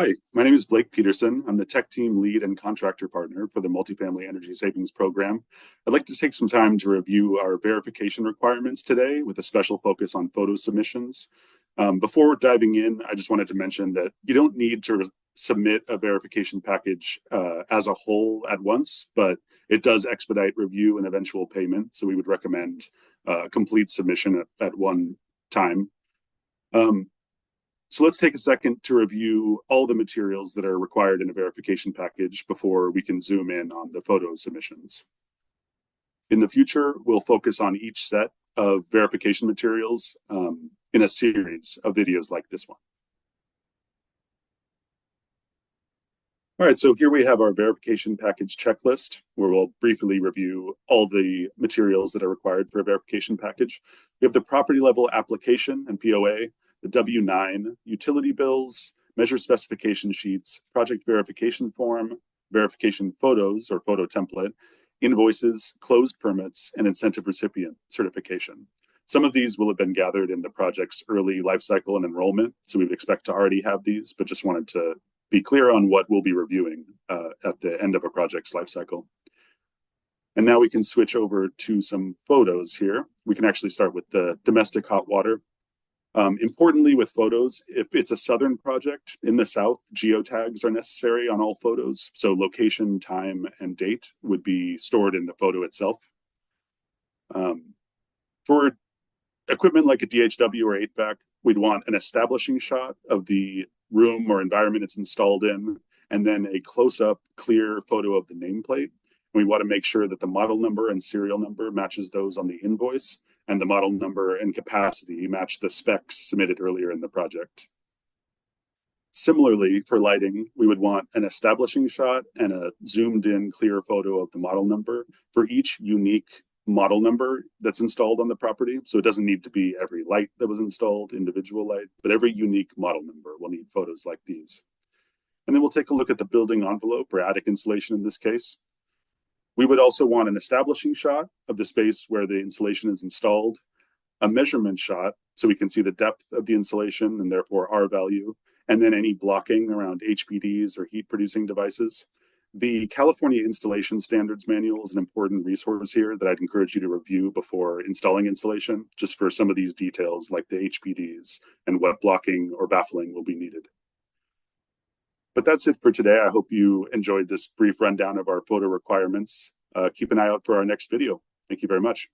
Hi, my name is Blake Peterson. I'm the tech team lead and contractor partner for the Multifamily Energy Savings program. I'd like to take some time to review our verification requirements today with a special focus on photo submissions. Before diving in, I just wanted to mention that you don't need to submit a verification package as a whole at once, but it does expedite review and eventual payment. So we would recommend complete submission at one time. So let's take a second to review all the materials that are required in a verification package before we can zoom in on the photo submissions. In the future, we'll focus on each set of verification materials in a series of videos like this one. All right, so here we have our verification package checklist, where we'll briefly review all the materials that are required for a verification package. We have the property level application and POA, the W-9, utility bills, measure specification sheets, project verification form, verification photos or photo template, invoices, closed permits, and incentive recipient certification. Some of these will have been gathered in the project's early lifecycle and enrollment, so we would expect to already have these, but just wanted to be clear on what we'll be reviewing at the end of a project's lifecycle. And now we can switch over to some photos here. We can actually start with the domestic hot water. Importantly, with photos, if it's a southern project in the south, geotags are necessary on all photos. So location, time, and date would be stored in the photo itself. For equipment like a DHW or HVAC, we'd want an establishing shot of the room or environment it's installed in, and then a close-up, clear photo of the nameplate. We want to make sure that the model number and serial number matches those on the invoice, and the model number and capacity match the specs submitted earlier in the project. Similarly, for lighting, we would want an establishing shot and a zoomed in clear photo of the model number for each unique model number that's installed on the property. So it doesn't need to be every light that was installed, individual light, but every unique model number will need photos like these. And then we'll take a look at the building envelope or attic insulation in this case. We would also want an establishing shot of the space where the insulation is installed, a measurement shot so we can see the depth of the insulation and therefore R value, and then any blocking around HPDs or heat producing devices. The California Installation Standards Manual is an important resource here that I'd encourage you to review before installing insulation, just for some of these details like the HPDs and what blocking or baffling will be needed. But that's it for today. I hope you enjoyed this brief rundown of our photo requirements. Keep an eye out for our next video. Thank you very much.